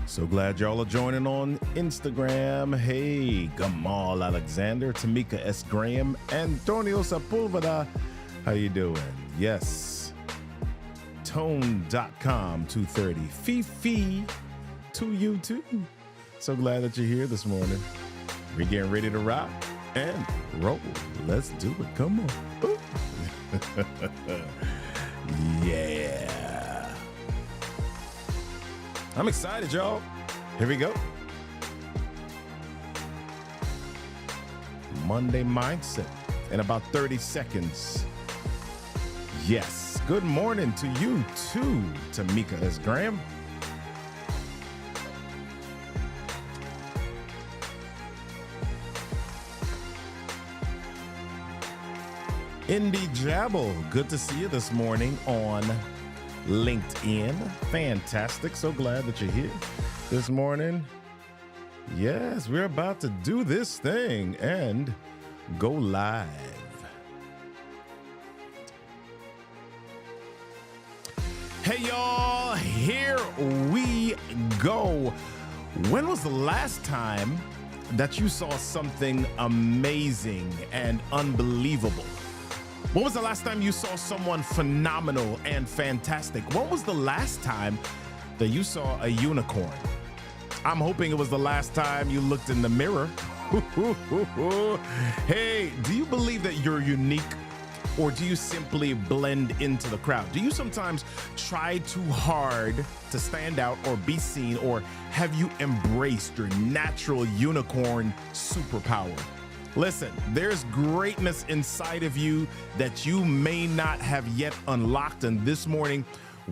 So glad y'all are joining on Instagram. Hey, Gamal Alexander, Tamika S. Graham, Antonio Sepulveda. How you doing? Yes. Tone.com 230. Fifi to you too. So glad that you're here this morning. We're getting ready to rock and roll. Let's do it. Come on. Yeah. I'm excited, y'all. Here we go. Monday Mindset in about 30 seconds. Yes. Good morning to you too, Tamika S. Graham. Indy Jabble, good to see you this morning on LinkedIn. Fantastic. So glad that you're here this morning. Yes, we're about to do this thing and go live. Hey, y'all, here we go. When was the last time that you saw something amazing and unbelievable? When was the last time you saw someone phenomenal and fantastic? When was the last time that you saw a unicorn? I'm hoping it was the last time you looked in the mirror. Hey, do you believe that you're unique, or do you simply blend into the crowd? Do you sometimes try too hard to stand out or be seen, or have you embraced your natural unicorn superpower? Listen, there's greatness inside of you that you may not have yet unlocked. And this morning,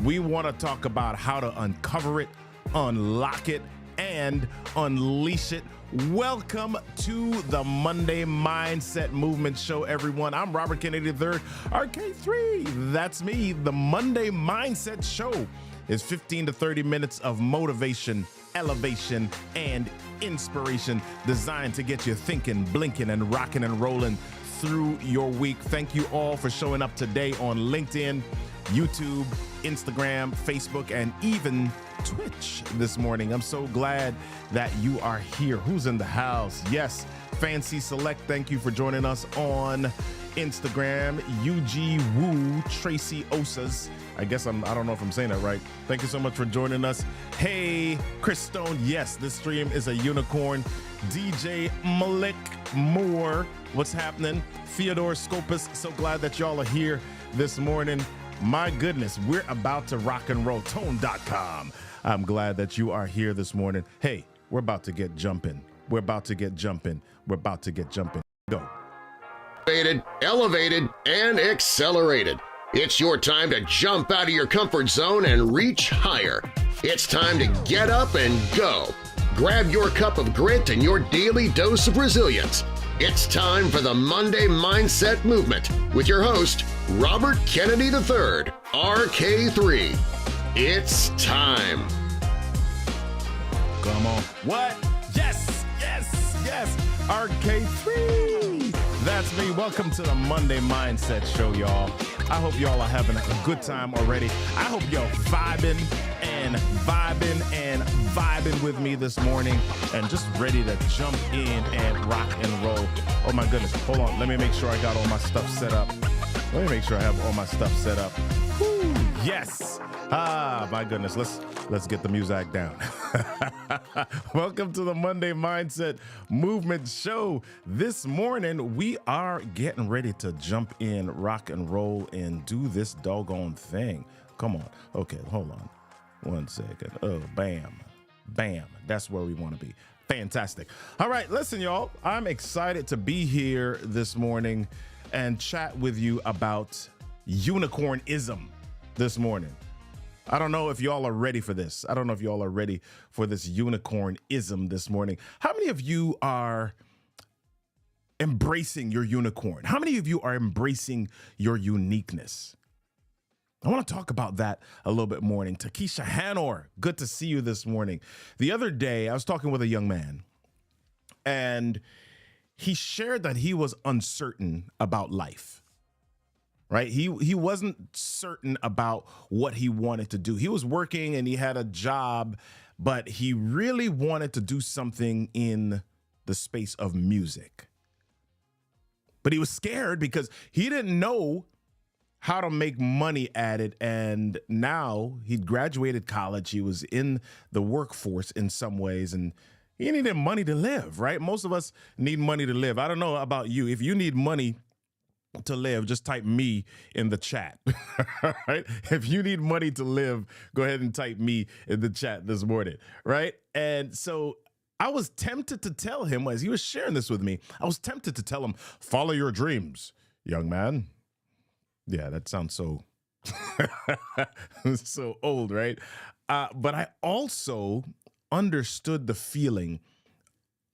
we want to talk about how to uncover it, unlock it, and unleash it. Welcome to the Monday Mindset Movement Show, everyone. I'm Robert Kennedy III, RK3. That's me. The Monday Mindset Show is 15 to 30 minutes of motivation, elevation, and inspiration designed to get you thinking, blinking, and rocking and rolling through your week. Thank you all for showing up today on LinkedIn, YouTube, Instagram, Facebook, and even Twitch this morning. I'm so glad that you are here. Who's in the house? Yes, Fancy Select, thank you for joining us on Instagram. UG Woo, Tracy Osas. I don't know if I'm saying that right. Thank you so much for joining us. Hey, Chris Stone. Yes, this stream is a unicorn. DJ Malik Moore. What's happening? Theodore Scopus. So glad that y'all are here this morning. My goodness, we're about to rock and roll. Tone.com. I'm glad that you are here this morning. Hey, we're about to get jumping. We're about to get jumping. We're about to get jumping. Go. Elevated, and accelerated. It's your time to jump out of your comfort zone and reach higher. It's time to get up and go. Grab your cup of grit and your daily dose of resilience. It's time for the Monday Mindset Movement with your host, Robert Kennedy III, RK3. It's time. Come on. What? Yes, yes, yes. RK3. That's me. Welcome to the Monday Mindset Show, y'all. I hope y'all are having a good time already. I hope y'all vibing with me this morning and just ready to jump in and rock and roll. Oh my goodness. Hold on. Let me make sure I got all my stuff set up. Let me make sure I have all my stuff set up. Woo, yes. Ah, my goodness. Let's get the music down. Welcome to the Monday Mindset Movement Show. This morning, we are getting ready to jump in, rock and roll, and do this doggone thing. Come on. Okay, hold on. 1 second. Oh, bam. Bam. That's where we want to be. Fantastic. All right, listen, y'all. I'm excited to be here this morning and chat with you about unicornism this morning. I don't know if y'all are ready for this. I don't know if y'all are ready for this unicornism this morning. How many of you are embracing your unicorn? How many of you are embracing your uniqueness? I want to talk about that a little bit more. Takesha Hanor, good to see you this morning. The other day, I was talking with a young man, and he shared that he was uncertain about life. Right? He wasn't certain about what he wanted to do. He was working and he had a job, but he really wanted to do something in the space of music. But he was scared because he didn't know how to make money at it. And now he'd graduated college. He was in the workforce in some ways, and he needed money to live, right? Most of us need money to live. I don't know about you. If you need money to live, just type me in the chat. Right? If you need money to live, go ahead and type me in the chat this morning, right? And so I was tempted to tell him, as he was sharing this with me, I was tempted to tell him, follow your dreams, young man. Yeah, that sounds so so old, right? But I also understood the feeling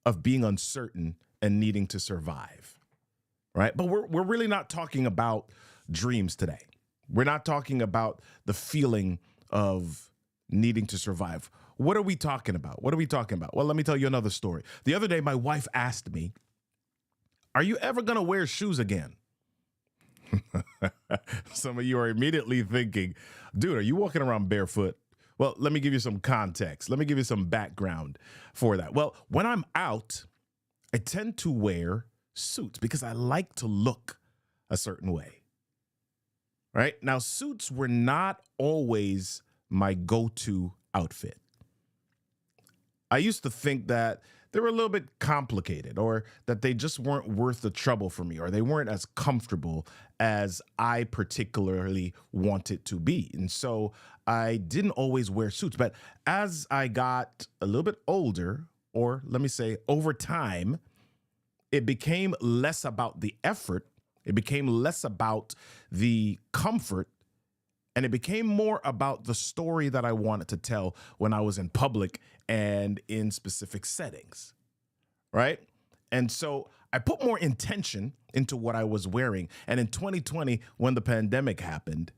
of being uncertain and needing to survive. Right. But we're really not talking about dreams today. We're not talking about the feeling of needing to survive. What are we talking about? What are we talking about? Well, let me tell you another story. The other day, my wife asked me, are you ever going to wear shoes again? Some of you are immediately thinking, dude, are you walking around barefoot? Well, let me give you some context. Let me give you some background for that. Well, when I'm out, I tend to wear suits because I like to look a certain way. Right? Now, suits were not always my go-to outfit. I used to think that they were a little bit complicated, or that they just weren't worth the trouble for me, or they weren't as comfortable as I particularly wanted to be. And so I didn't always wear suits. But as I got a little bit older, or let me say over time, it became less about the effort. It became less about the comfort. And it became more about the story that I wanted to tell when I was in public and in specific settings, right? And so I put more intention into what I was wearing. And in 2020, when the pandemic happened,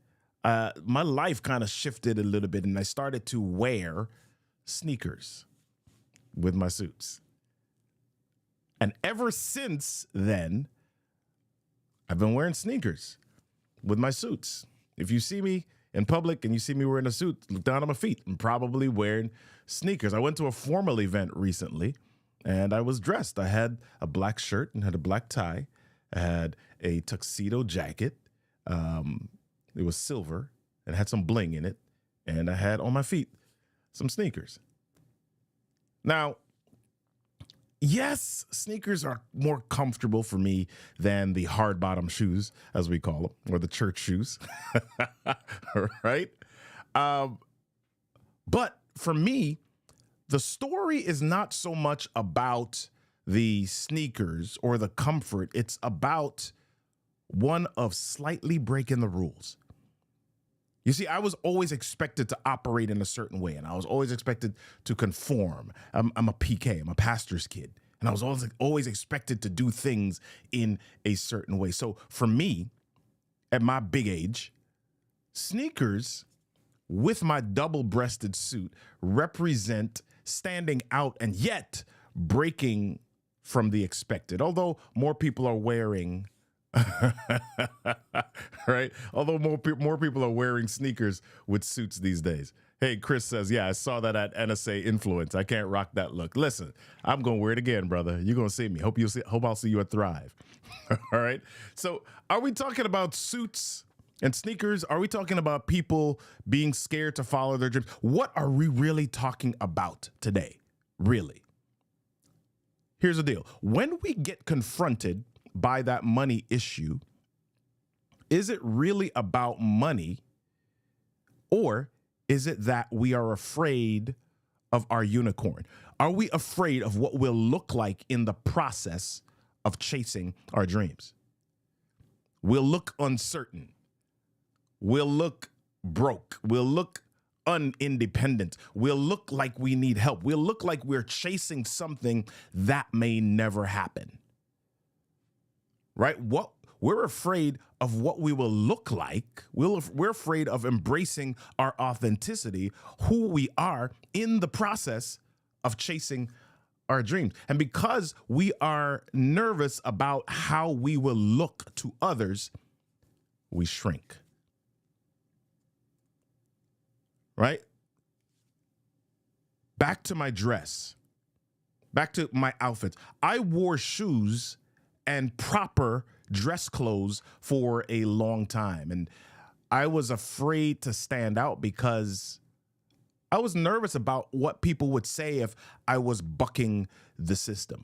my life kind of shifted a little bit, and I started to wear sneakers with my suits. And ever since then, I've been wearing sneakers with my suits. If you see me in public and you see me wearing a suit, look down at my feet. I'm probably wearing sneakers. I went to a formal event recently, and I was dressed. I had a black shirt and had a black tie. I had a tuxedo jacket. It was silver and had some bling in it. And I had on my feet some sneakers. Now, yes, sneakers are more comfortable for me than the hard bottom shoes, as we call them, or the church shoes, right? But for me, the story is not so much about the sneakers or the comfort. It's about one of slightly breaking the rules. You see, I was always expected to operate in a certain way, and I was always expected to conform. I'm a PK, I'm a pastor's kid, and I was always expected to do things in a certain way. So for me, at my big age, sneakers with my double-breasted suit represent standing out and yet breaking from the expected. Although more people are wearing right? Although more people are wearing sneakers with suits these days. Hey, Chris says, yeah, I saw that at NSA Influence. I can't rock that look. Listen, I'm going to wear it again, brother. You're going to see me. Hope I'll see you at Thrive. All right. So are we talking about suits and sneakers? Are we talking about people being scared to follow their dreams? What are we really talking about today? Really? Here's the deal. When we get confronted by that money issue, is it really about money, or is it that we are afraid of our unicorn? Are we afraid of what we'll look like in the process of chasing our dreams? We'll look uncertain. We'll look broke. We'll look unindependent. We'll look like we need help. We'll look like we're chasing something that may never happen. Right? We're afraid of what we will look like. We're afraid of embracing our authenticity, who we are in the process of chasing our dreams. And because we are nervous about how we will look to others, we shrink. Right? back to my dress, back to my outfits. I wore shoes and proper dress clothes for a long time. And I was afraid to stand out because I was nervous about what people would say if I was bucking the system.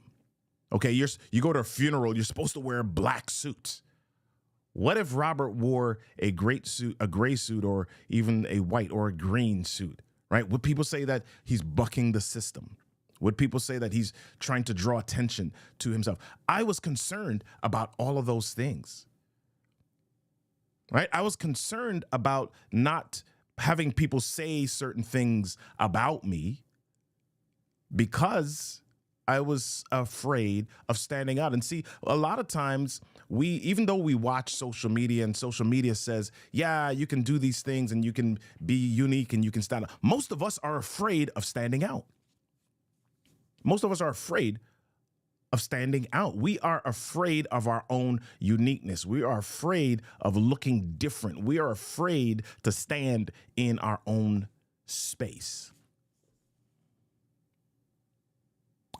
Okay, you go to a funeral, you're supposed to wear black suits. What if Robert wore a gray suit, or even a white or a green suit, right? Would people say that he's bucking the system? Would people say that he's trying to draw attention to himself? I was concerned about all of those things, right? I was concerned about not having people say certain things about me because I was afraid of standing out. And see, a lot of times even though we watch social media and social media says, yeah, you can do these things and you can be unique and you can stand out. Most of us are afraid of standing out. Most of us are afraid of standing out. We are afraid of our own uniqueness. We are afraid of looking different. We are afraid to stand in our own space.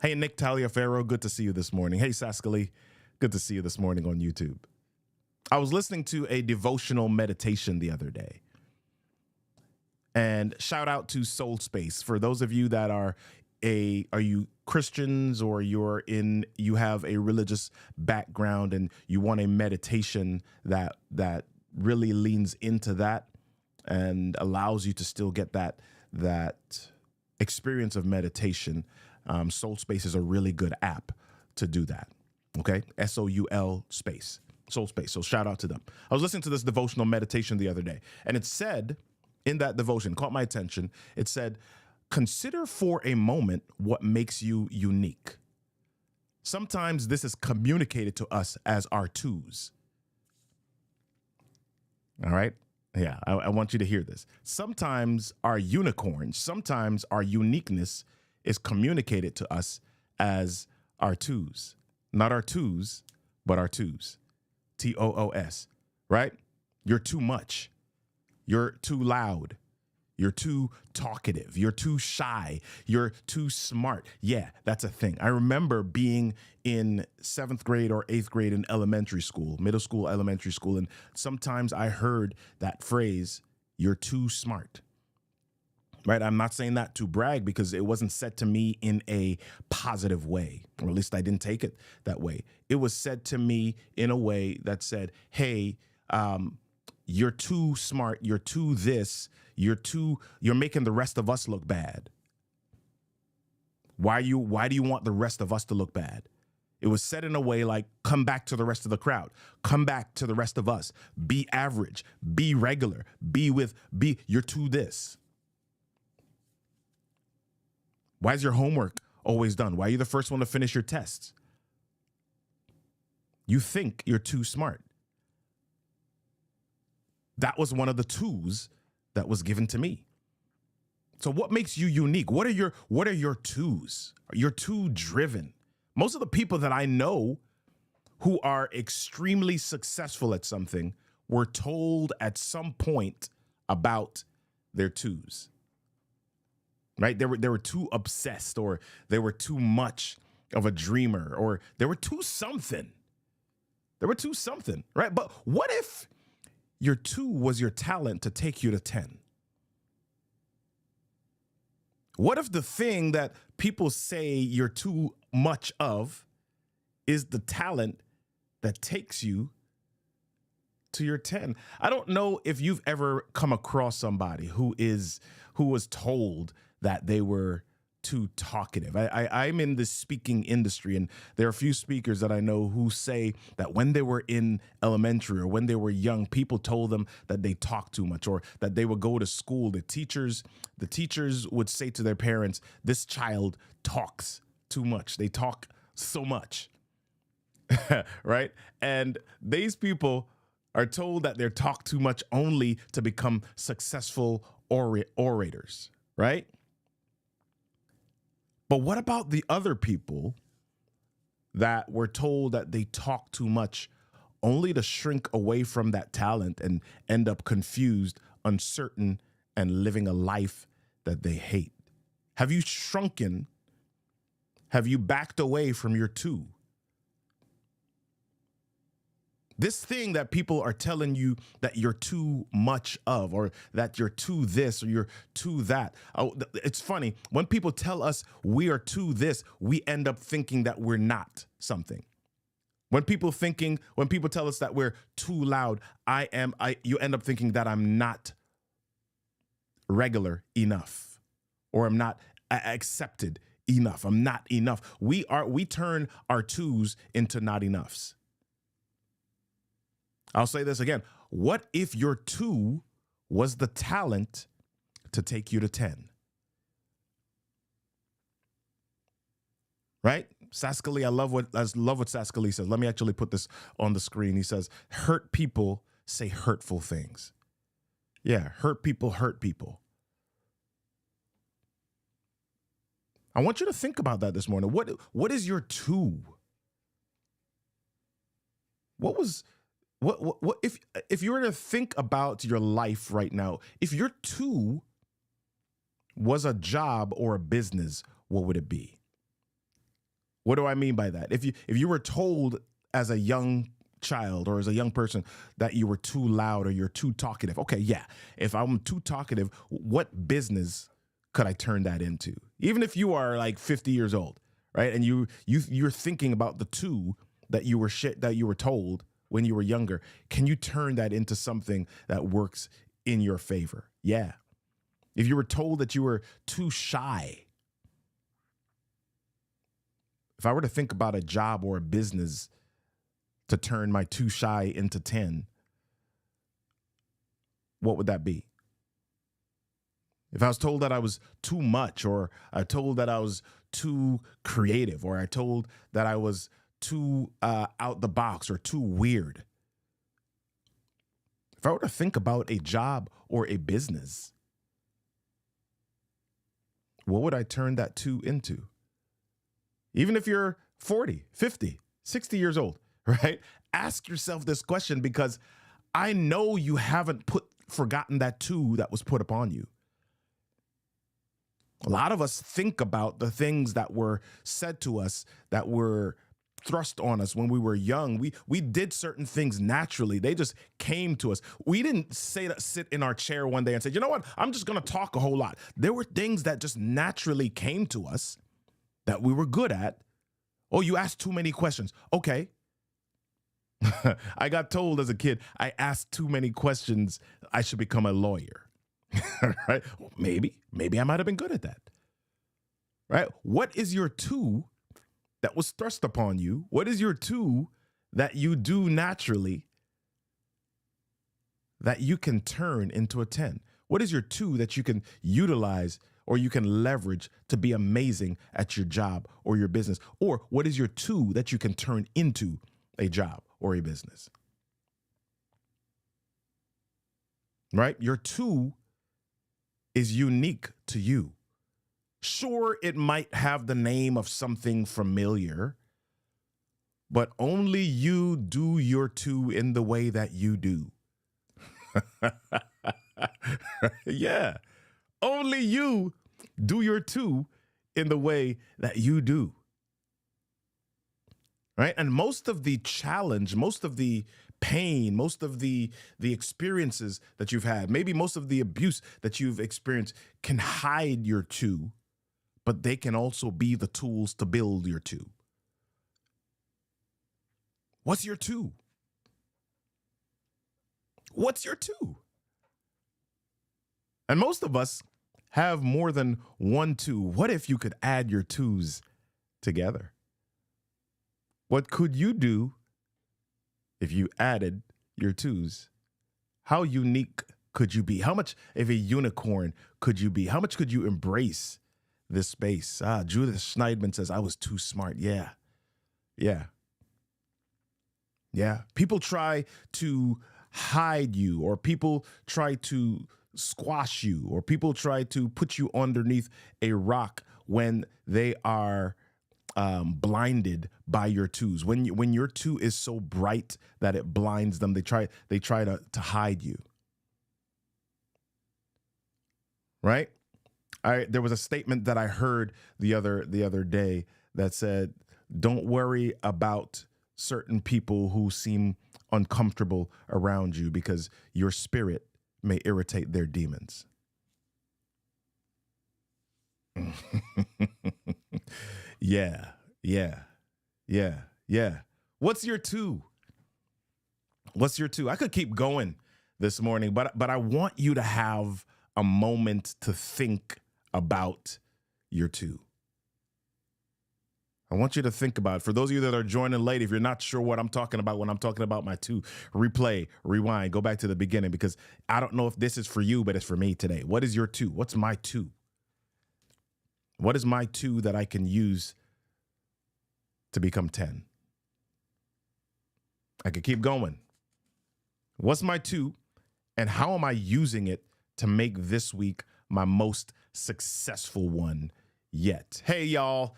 Hey, Nick Taliaferro, good to see you this morning. Hey, Saskali, good to see you this morning on YouTube. I was listening to a devotional meditation the other day. And shout out to Soul Space. For those of you that are you Christians, or you have a religious background and you want a meditation that really leans into that and allows you to still get that experience of meditation, Soul Space is a really good app to do that. Okay, SOUL space, Soul Space. So shout out to them. I was listening to this devotional meditation the other day, and it said in that devotion, caught my attention. It said, consider for a moment what makes you unique. Sometimes this is communicated to us as our twos. All right. Yeah, I want you to hear this. Sometimes our unicorns, sometimes our uniqueness is communicated to us as our twos. Not our twos, but our twos. TOOS, right? You're too much. You're too loud. You're too talkative. You're too shy. You're too smart. Yeah, that's a thing. I remember being in 7th grade or 8th grade in elementary school, middle school, elementary school, and sometimes I heard that phrase, you're too smart. Right? I'm not saying that to brag because it wasn't said to me in a positive way, or at least I didn't take it that way. It was said to me in a way that said, hey, you're too smart. You're too this. You're making the rest of us look bad. Why do you want the rest of us to look bad? It was said in a way like, come back to the rest of the crowd. Come back to the rest of us. Be average. Be regular. You're too this. Why is your homework always done? Why are you the first one to finish your tests? You think you're too smart. That was one of the twos that was given to me. So what makes you unique? What are your twos? You're too driven. Most of the people that I know who are extremely successful at something were told at some point about their twos. Right? They were too obsessed, or they were too much of a dreamer, or they were too something. They were too something, right? But what if your 2 was your talent to take you to 10? What if the thing that people say you're too much of is the talent that takes you to your 10? I don't know if you've ever come across somebody who was told that they were too talkative. I'm in the speaking industry, and there are a few speakers that I know who say that when they were in elementary or when they were young, people told them that they talk too much, or that they would go to school. The teachers would say to their parents, this child talks too much. They talk so much, right? And these people are told that they talk too much only to become successful orators, right? But what about the other people that were told that they talk too much only to shrink away from that talent and end up confused, uncertain, and living a life that they hate? Have you shrunken? Have you backed away from your two? This thing that people are telling you that you're too much of, or that you're too this, or you're too that. Oh, it's funny. When people tell us we are too this, we end up thinking that we're not something. When people tell us that we're too loud, you end up thinking that I'm not regular enough, or I'm not accepted enough. I'm not enough. We turn our twos into not enoughs. I'll say this again. What if your two was the talent to take you to 10? Right? Saskali, I love what Saskali says. Let me actually put this on the screen. He says, hurt people say hurtful things. Yeah, hurt people hurt people. I want you to think about that this morning. What is your two? What if you were to think about your life right now, if your two was a job or a business, what would it be? What do I mean by that? If you were told as a young child or as a young person that you were too loud or you're too talkative, okay, yeah. If I'm too talkative, what business could I turn that into? Even if you are like 50 years old, right? And you're thinking about the two that you were told when you were younger, can you turn that into something that works in your favor? Yeah. If you were told that you were too shy, if I were to think about a job or a business to turn my too shy into 10, what would that be? If I was told that I was too much, or I told that I was too creative, or I told that I was too out the box or too weird. If I were to think about a job or a business, what would I turn that two into? Even if you're 40, 50, 60 years old, right? Ask yourself this question, because I know you haven't forgotten that two that was put upon you. A lot of us think about the things that were said to us, that were thrust on us when we were young. We did certain things naturally. They just came to us. We didn't sit in our chair one day and say, you know what, I'm just going to talk a whole lot. There were things that just naturally came to us that we were good at. Oh, you asked too many questions. Okay. I got told as a kid, I asked too many questions, I should become a lawyer. Right? Well, maybe I might have been good at that. Right? What is your two that was thrust upon you? What is your two that you do naturally that you can turn into a 10? What is your two that you can utilize or you can leverage to be amazing at your job or your business? Or what is your two that you can turn into a job or a business? Right? Your two is unique to you. Sure, it might have the name of something familiar, but only you do your two in the way that you do. Yeah. Only you do your two in the way that you do. Right? And most of the challenge, most of the pain, most of the experiences that you've had, maybe most of the abuse that you've experienced can hide your two, but they can also be the tools to build your two. What's your two? What's your two? And most of us have more than one two. What if you could add your twos together? What could you do if you added your twos? How unique could you be? How much of a unicorn could you be? How much could you embrace this space? Judith Schneidman says, I was too smart. Yeah. People try to hide you, or people try to squash you, or people try to put you underneath a rock when they are blinded by your twos. When your two is so bright that it blinds them, they try to hide you. Right? There was a statement that I heard the other day that said, "Don't worry about certain people who seem uncomfortable around you because your spirit may irritate their demons." Yeah, yeah, yeah, yeah. What's your two? What's your two? I could keep going this morning, but I want you to have a moment to think about your two. I want you to think about it. For those of you that are joining late, if you're not sure what I'm talking about when I'm talking about my two, replay, rewind, go back to the beginning, because I don't know if this is for you, but it's for me today. What is your two? What's my two? What is my two that I can use to become 10? I could keep going. What's my two, and how am I using it to make this week my most successful one yet? Hey, y'all.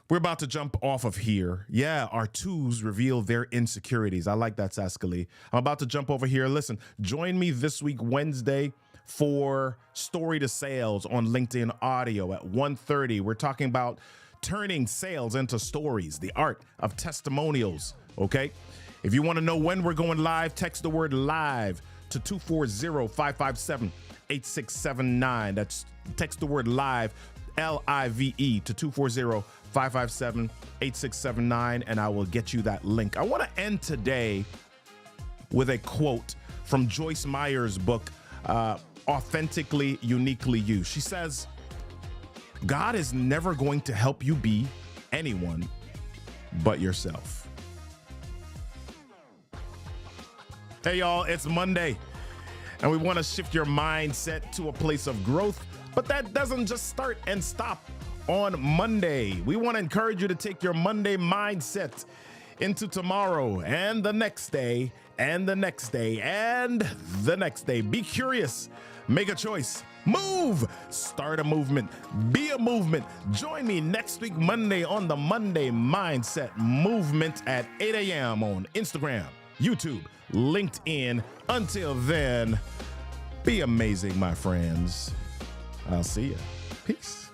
We're about to jump off of here. Yeah, our twos reveal their insecurities. I like that, Saskali. I'm about to jump over here. Listen, join me this week, Wednesday, for Story to Sales on LinkedIn Audio at 1:30. We're talking about turning sales into stories, the art of testimonials, okay? If you want to know when we're going live, text the word live to 240-557-8679. That's text the word live, LIVE, to 240-557-8679, and I will get you that link. I want to end today with a quote from Joyce Meyer's book, Authentically, Uniquely You. She says, "God is never going to help you be anyone but yourself." Hey, y'all, it's Monday, and we want to shift your mindset to a place of growth, but that doesn't just start and stop on Monday. We want to encourage you to take your Monday mindset into tomorrow and the next day and the next day and the next day. Be curious, make a choice, move, start a movement, be a movement. Join me next week, Monday, on the Monday Mindset Movement at 8 a.m. on Instagram, YouTube, LinkedIn. Until then, be amazing, my friends. I'll see you. Peace.